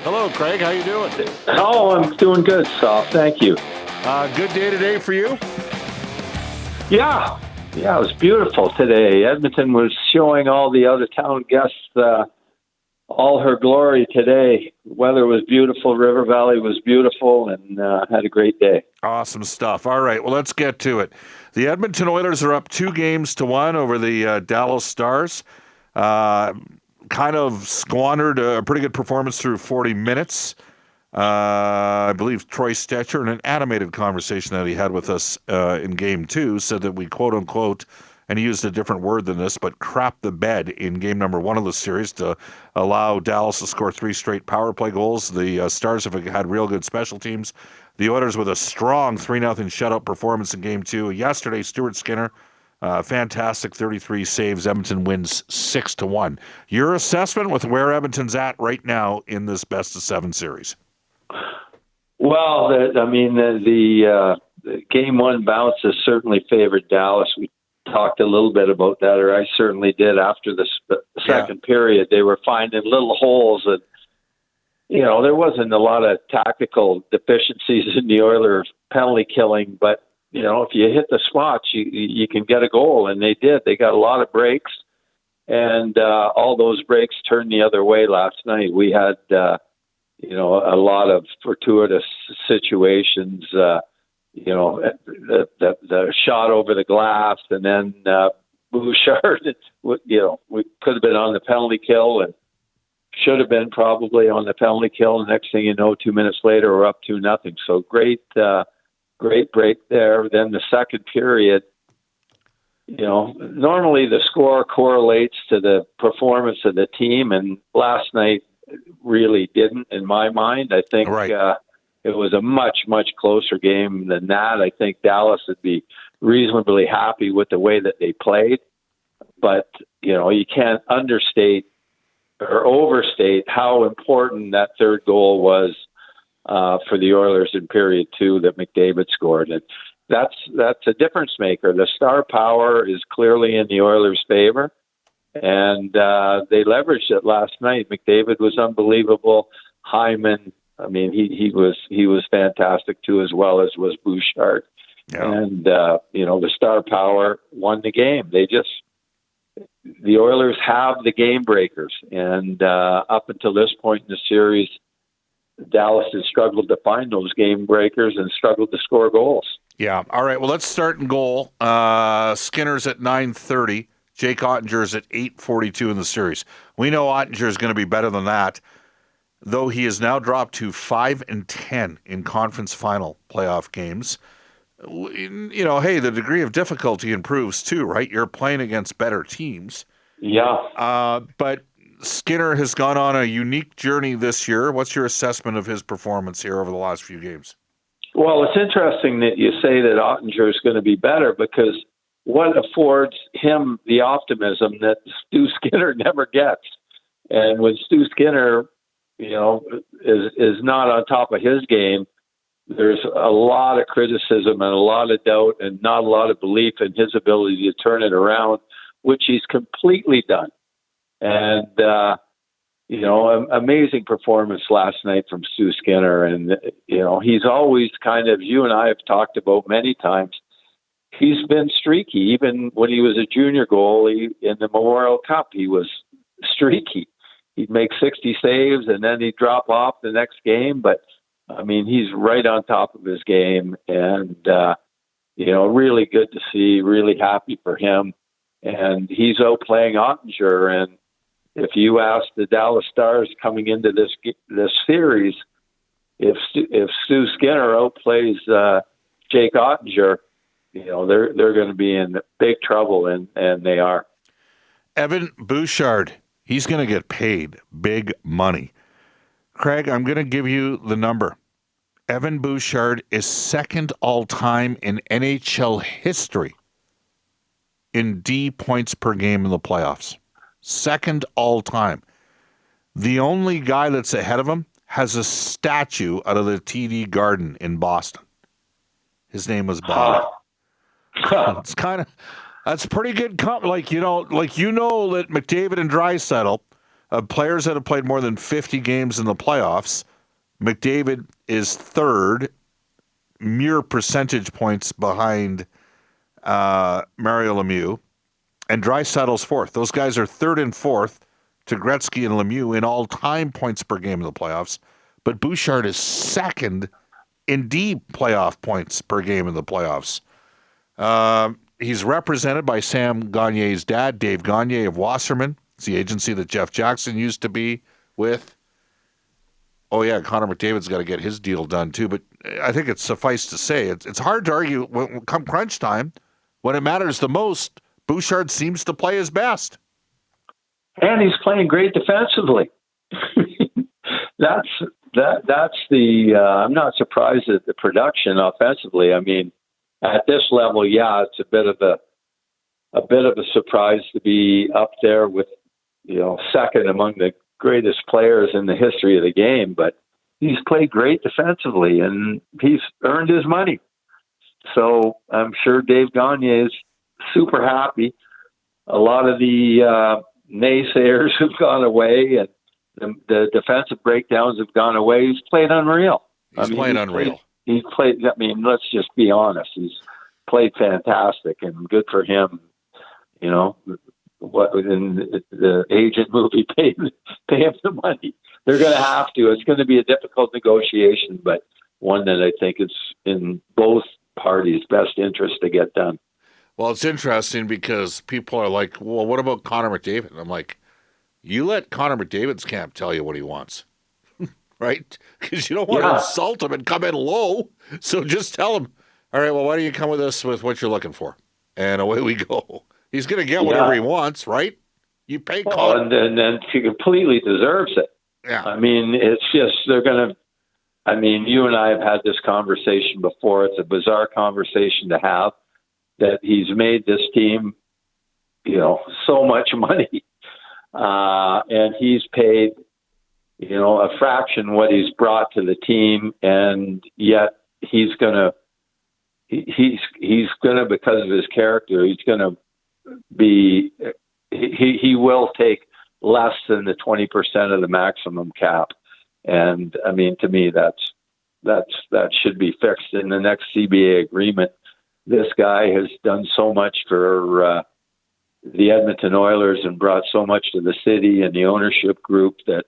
Hello, Craig. How you doing? Oh, I'm doing good, Stauf. Thank you. Good day today for you? Yeah, it was beautiful today. Edmonton was showing all the out-of-town guests all her glory today. Weather was beautiful. River Valley was beautiful, and had a great day. Awesome stuff. All right, well, let's get to it. The Edmonton Oilers are up 2-1 over the Dallas Stars. Kind of squandered a pretty good performance through 40 minutes. I believe Troy Stecher, in an animated conversation that he had with us in Game 2, said that we quote-unquote, and he used a different word than this, but crap the bed in game number 1 of the series to allow Dallas to score 3 straight power play goals. The Stars have had real good special teams. The Oilers with a strong 3-0 shutout performance in game 2. Yesterday, Stuart Skinner, fantastic 33 saves. Edmonton wins 6-1. Your assessment with where Edmonton's at right now in this best-of-7 series? Well, the game 1 bounce has certainly favored Dallas. We talked a little bit about that, or I certainly did after the second period. They were finding little holes that, there wasn't a lot of tactical deficiencies in the Oilers penalty killing, but, if you hit the spots, you can get a goal, and they did. They got a lot of breaks, and all those breaks turned the other way last night. We had, a lot of fortuitous situations, the shot over the glass, and then Bouchard, we could have been on the penalty kill and should have been probably on the penalty kill. The next thing you know, 2 minutes later, we're up 2-0. So great break there. Then the second period, normally the score correlates to the performance of the team, and last night really didn't, in my mind. I think it was a much, much closer game than that. I think Dallas would be reasonably happy with the way that they played, but you can't understate or overstate how important that third goal was for the Oilers in period 2 that MacDavid scored. And that's a difference maker. The star power is clearly in the Oilers' favor, and they leveraged it last night. MacDavid was unbelievable. Hyman, he was fantastic too, as well as was Bouchard. Yeah. And the star power won the game. The Oilers have the game breakers, and up until this point in the series, Dallas has struggled to find those game breakers and struggled to score goals. Yeah. All right. Well, let's start in goal. Skinner's at 9:30. Jake Ottinger's at 8:42 in the series. We know Ottinger is going to be better than that, though he has now dropped to 5-10 in conference final playoff games. Hey, the degree of difficulty improves too, right? You're playing against better teams. Yeah. But Skinner has gone on a unique journey this year. What's your assessment of his performance here over the last few games? Well, it's interesting that you say that Ottinger is going to be better, because what affords him the optimism that Stu Skinner never gets. And when Stu Skinner, is not on top of his game, there's a lot of criticism and a lot of doubt and not a lot of belief in his ability to turn it around, which he's completely done. And, amazing performance last night from Stu Skinner. And, he's always kind of, you and I have talked about many times, he's been streaky. Even when he was a junior goalie in the Memorial Cup, he was streaky. He'd make 60 saves and then he'd drop off the next game. But, he's right on top of his game, and, really good to see, really happy for him. And he's out playing Ottinger. And if you ask the Dallas Stars coming into this series, if Stu Skinner outplays Jake Ottinger, they're going to be in big trouble, and they are. Evan Bouchard, he's going to get paid big money. Craig, I'm going to give you the number. Evan Bouchard is second all-time in NHL history in D points per game in the playoffs. Second all-time. The only guy that's ahead of him has a statue out of the TD Garden in Boston. His name was Bob. It's kind of, that's pretty good. That McDavid and Draisaitl Of players that have played more than 50 games in the playoffs, McDavid is third, mere percentage points behind Mario Lemieux, and Draisaitl's fourth. Those guys are third and fourth to Gretzky and Lemieux in all-time points per game in the playoffs, but Bouchard is second in deep playoff points per game in the playoffs. He's represented by Sam Gagner's dad, Dave Gagner of Wasserman. It's the agency that Jeff Jackson used to be with. Oh, yeah, Connor McDavid's got to get his deal done, too. But I think it's suffice to say, it's hard to argue when come crunch time, when it matters the most, Bouchard seems to play his best. And he's playing great defensively. That's the I'm not surprised at the production offensively. I mean, at this level, yeah, it's a bit of a surprise to be up there with, second among the greatest players in the history of the game, but he's played great defensively and he's earned his money. So I'm sure Dave Gagner is super happy. A lot of the naysayers have gone away and the defensive breakdowns have gone away. He's played unreal. He's playing unreal. He's played, let's just be honest. He's played fantastic and good for him. What in the agent will be pay him the money. They're going to have to. It's going to be a difficult negotiation, but one that I think is in both parties' best interest to get done. Well, it's interesting because people are like, well, what about Connor McDavid? And I'm like, you let Connor McDavid's camp tell you what he wants, right? Because you don't want to insult him and come in low. So just tell him, all right, well, why don't you come with us with what you're looking for? And away we go. He's going to get whatever he wants, right? You pay Connor. And then he completely deserves it. Yeah. I mean, it's just, you and I have had this conversation before. It's a bizarre conversation to have that he's made this team, so much money. And he's paid, a fraction what he's brought to the team. And yet he's going to, because of his character, he's going to he will take less than the 20% of the maximum cap. And I mean, to me, that should be fixed in the next CBA agreement. This guy has done so much for the Edmonton Oilers and brought so much to the city and the ownership group that,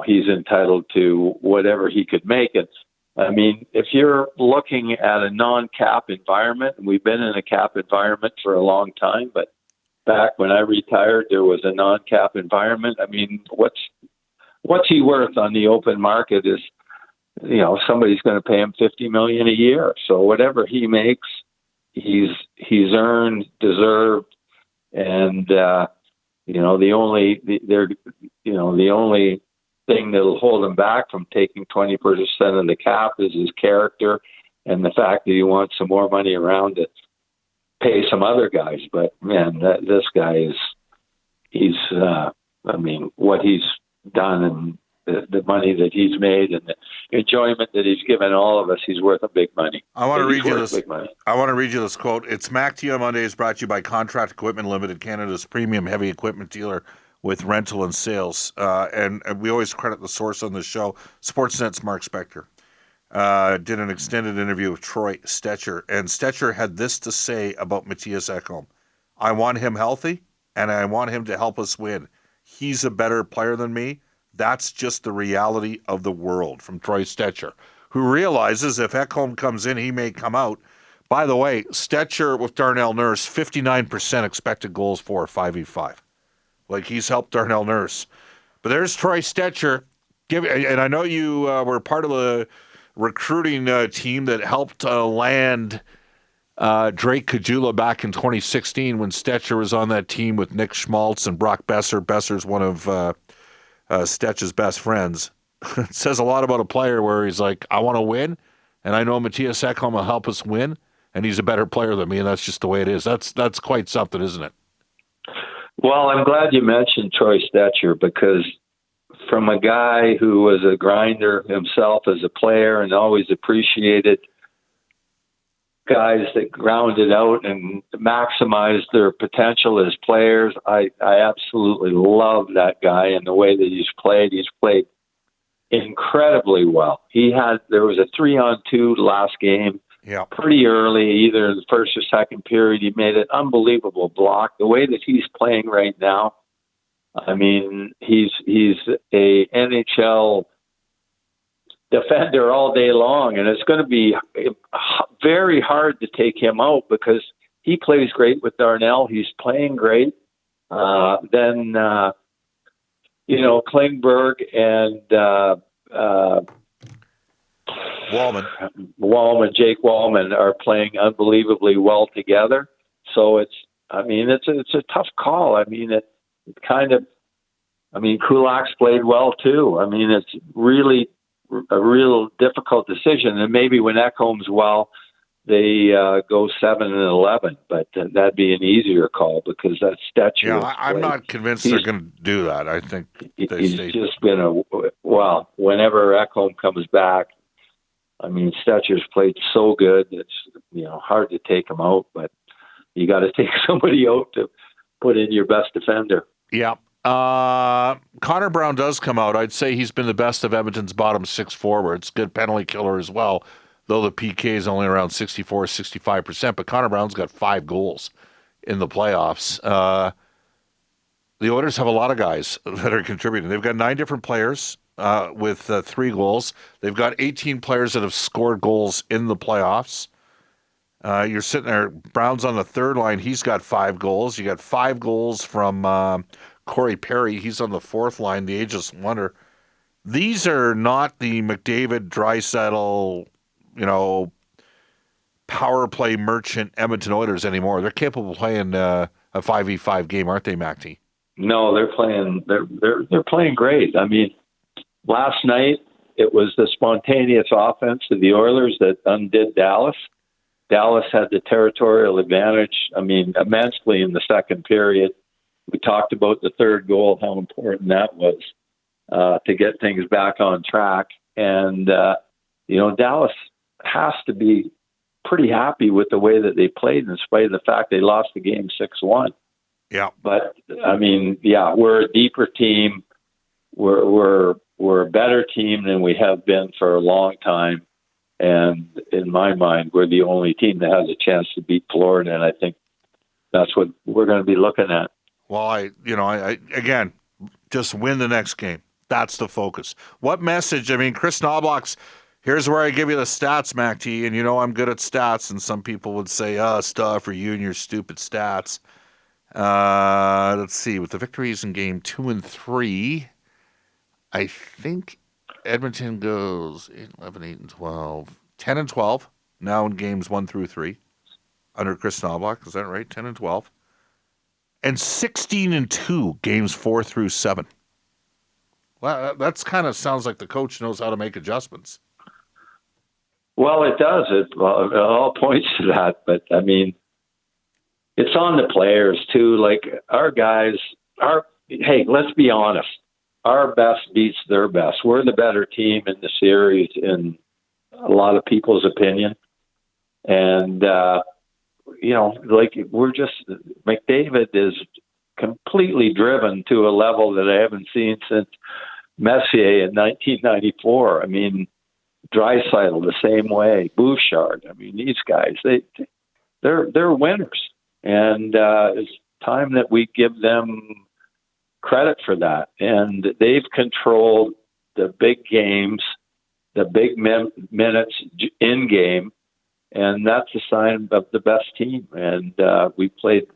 he's entitled to whatever he could make it. I mean, if you're looking at a non-cap environment, and we've been in a cap environment for a long time, but back when I retired, there was a non-cap environment. I mean, what's he worth on the open market is, somebody's going to pay him $50 million a year. So whatever he makes, he's earned, deserved, and the only thing that'll hold him back from taking 20% of the cap is his character and the fact that he wants some more money around to pay some other guys. But man, this guy what he's done and the money that he's made and the enjoyment that he's given all of us, he's worth a big money. I want to read you this quote. It's MacTavish Mondays brought to you by Contract Equipment Limited, Canada's premium heavy equipment dealer with rental and sales. And we always credit the source on the show. Sportsnet's Mark Spector did an extended interview with Troy Stecher. And Stecher had this to say about Mattias Ekholm. I want him healthy, and I want him to help us win. He's a better player than me. That's just the reality of the world, from Troy Stecher, who realizes if Ekholm comes in, he may come out. By the way, Stecher with Darnell Nurse, 59% expected goals for 5v5. Like, he's helped Darnell Nurse. But there's Troy Stecher. And I know you were part of a recruiting team that helped land Drake Caggiula back in 2016 when Stecher was on that team with Nick Schmaltz and Brock Besser. Besser's one of Stetch's best friends. It says a lot about a player where he's like, I want to win, and I know Mattias Ekholm will help us win, and he's a better player than me, and that's just the way it is. That's quite something, isn't it? Well, I'm glad you mentioned Troy Stecher, because from a guy who was a grinder himself as a player and always appreciated guys that grounded out and maximized their potential as players. I absolutely love that guy and the way that he's played. He's played incredibly well. There was a 3-on-2 last game. Yeah. Pretty early, either in the first or second period. He made an unbelievable block. The way that he's playing right now, I mean, he's a NHL defender all day long, and it's going to be very hard to take him out because he plays great with Darnell. He's playing great. Then Klingberg and Jake Wallman are playing unbelievably well together. So it's a tough call. Kulak's played well too. I mean, it's really a real difficult decision. And maybe when Ekholm's well, they go 7-11, but that'd be an easier call because that's Stecher. Yeah, I'm not convinced they're going to do that. I think he's just been whenever Ekholm comes back, I mean, Stetcher's played so good. It's hard to take him out, but you got to take somebody out to put in your best defender. Yeah. Connor Brown does come out. I'd say he's been the best of Edmonton's bottom 6 forwards. Good penalty killer as well, though the PK is only around 64-65%. But Connor Brown's got 5 goals in the playoffs. The Oilers have a lot of guys that are contributing. They've got 9 different players with 3 goals. They've got 18 players that have scored goals in the playoffs. You're sitting there. Brown's on the third line. He's got 5 goals. You got 5 goals from Corey Perry. He's on the fourth line, the ageless wonder. These are not the McDavid, Draisaitl, power play merchant Edmonton Oilers anymore. They're capable of playing a 5v5 game, aren't they, MacT? No, they're playing. They're playing great. I mean, last night it was the spontaneous offense of the Oilers that undid Dallas. Dallas had the territorial advantage, immensely in the second period. We talked about the third goal, how important that was to get things back on track. And, Dallas has to be pretty happy with the way that they played in spite of the fact they lost the game 6-1. Yeah. But, we're a deeper team. We're a better team than we have been for a long time. And in my mind, we're the only team that has a chance to beat Florida. And I think that's what we're going to be looking at. Well, I again, just win the next game. That's the focus. What message? Chris Knobloch's, here's where I give you the stats, MacT, and I'm good at stats, and some people would say, Stauffer, you and your stupid stats. Let's see. With the victories in game 2 and 3, I think Edmonton goes 11, 8, and 12. 10 and 12 now in games 1 through 3 under Chris Knobloch. Is that right? 10 and 12. And 16 and 2 games 4 through 7. Well, that's kind of sounds like the coach knows how to make adjustments. Well, it does. It all points to that. But, it's on the players, too. Like, our guys, hey, let's be honest. Our best beats their best. We're the better team in the series in a lot of people's opinion. And, McDavid is completely driven to a level that I haven't seen since Messier in 1994. Draisaitl the same way, Bouchard. These guys, they're winners. And it's time that we give them credit for that. And they've controlled the big games, the big minutes in game. And that's a sign of the best team. And we played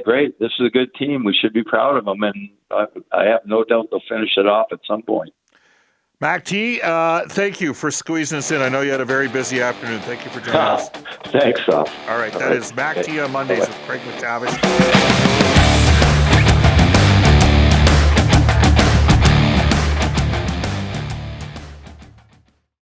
great. This is a good team. We should be proud of them. And I have no doubt they'll finish it off at some point. MacT, thank you for squeezing us in. I know you had a very busy afternoon. Thank you for joining us. Thanks, Al. All right, that is MacT on Mondays with Craig MacTavish.